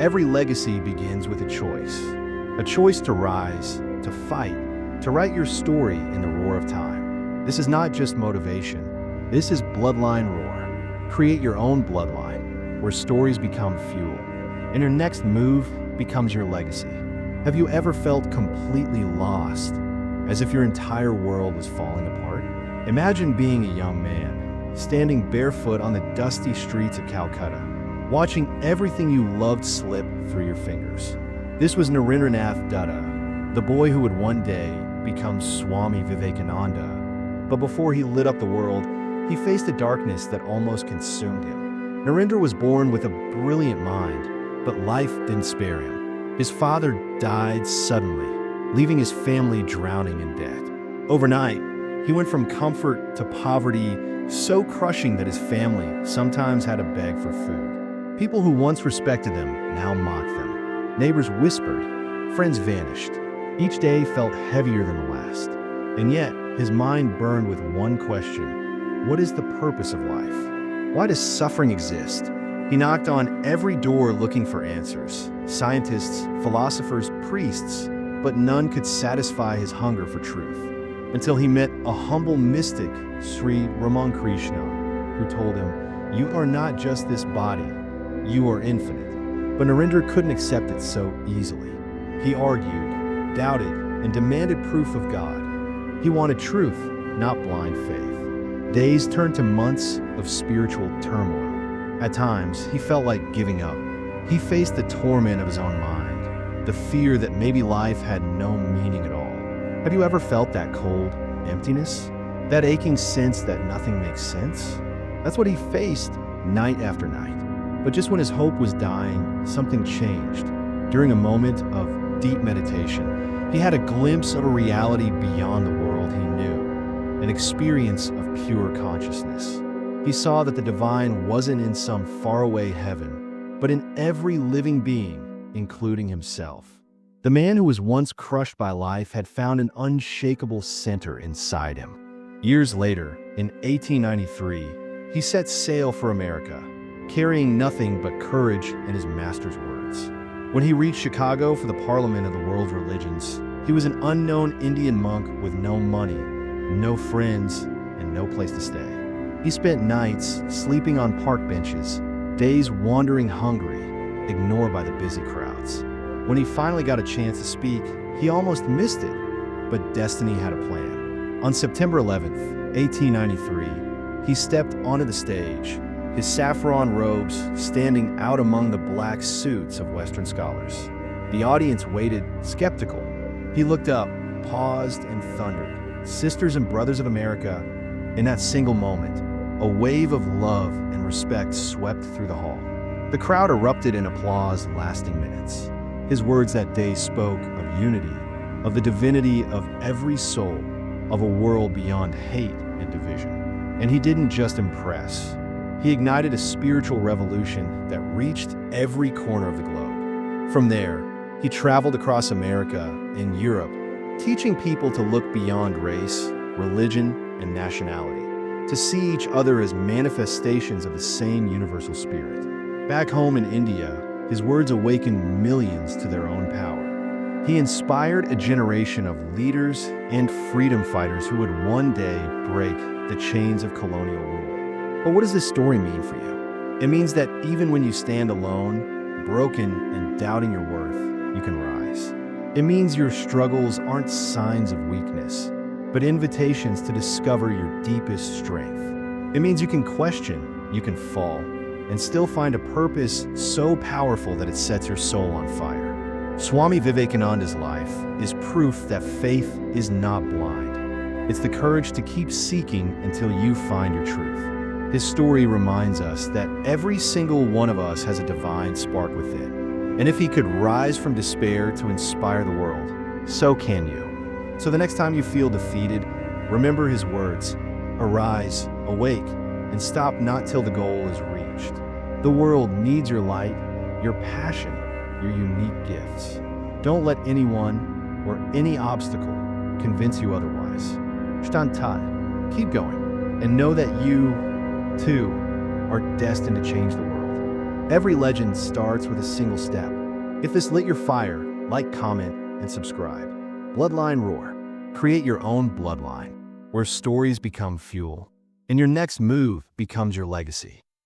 Every legacy begins with a choice to rise, to fight, to write your story in the roar of time. This is not just motivation, this is bloodline roar. Create your own bloodline, where stories become fuel, and your next move becomes your legacy. Have you ever felt completely lost, as if your entire world was falling apart? Imagine being a young man, standing barefoot on the dusty streets of Calcutta, watching everything you loved slip through your fingers. This was Narendranath Dutta, the boy who would one day become Swami Vivekananda. But before he lit up the world, he faced a darkness that almost consumed him. Narendra was born with a brilliant mind, but life didn't spare him. His father died suddenly, leaving his family drowning in debt. Overnight, he went from comfort to poverty so crushing that his family sometimes had to beg for food. People who once respected them now mocked them. Neighbors whispered, friends vanished. Each day felt heavier than the last. And yet, his mind burned with one question: what is the purpose of life? Why does suffering exist? He knocked on every door looking for answers. Scientists, philosophers, priests, but none could satisfy his hunger for truth. Until he met a humble mystic, Sri Ramakrishna, who told him, "You are not just this body, you are infinite." But Narendra couldn't accept it so easily. He argued, doubted, and demanded proof of God. He wanted truth, not blind faith. Days turned to months of spiritual turmoil. At times, he felt like giving up. He faced the torment of his own mind, the fear that maybe life had no meaning at all. Have you ever felt that cold emptiness? That aching sense that nothing makes sense? That's what he faced night after night. But just when his hope was dying, something changed. During a moment of deep meditation, he had a glimpse of a reality beyond the world he knew, an experience of pure consciousness. He saw that the divine wasn't in some faraway heaven, but in every living being, including himself. The man who was once crushed by life had found an unshakable center inside him. Years later, in 1893, he set sail for America, carrying nothing but courage and his master's words. When he reached Chicago for the Parliament of the World's Religions, he was an unknown Indian monk with no money, no friends, and no place to stay. He spent nights sleeping on park benches, days wandering hungry, ignored by the busy crowds. When he finally got a chance to speak, he almost missed it, but destiny had a plan. On September 11th, 1893, he stepped onto the stage, his saffron robes standing out among the black suits of Western scholars. The audience waited, skeptical. He looked up, paused, and thundered, "Sisters and brothers of America." In that single moment, a wave of love and respect swept through the hall. The crowd erupted in applause lasting minutes. His words that day spoke of unity, of the divinity of every soul, of a world beyond hate and division. And he didn't just impress. He ignited a spiritual revolution that reached every corner of the globe. From there, he traveled across America and Europe, teaching people to look beyond race, religion, and nationality, to see each other as manifestations of the same universal spirit. Back home in India, his words awakened millions to their own power. He inspired a generation of leaders and freedom fighters who would one day break the chains of colonial rule. But what does this story mean for you? It means that even when you stand alone, broken, and doubting your worth, you can rise. It means your struggles aren't signs of weakness, but invitations to discover your deepest strength. It means you can question, you can fall, and still find a purpose so powerful that it sets your soul on fire. Swami Vivekananda's life is proof that faith is not blind. It's the courage to keep seeking until you find your truth. His story reminds us that every single one of us has a divine spark within. And if he could rise from despair to inspire the world, so can you. So the next time you feel defeated, remember his words: arise, awake, and stop not till the goal is reached. The world needs your light, your passion, your unique gifts. Don't let anyone or any obstacle convince you otherwise. Stand tall, keep going, and know that you, too, are destined to change the world. Every legend starts with a single step. If this lit your fire, like, comment, and subscribe. Bloodline Roar. Create your own bloodline, where stories become fuel, and your next move becomes your legacy.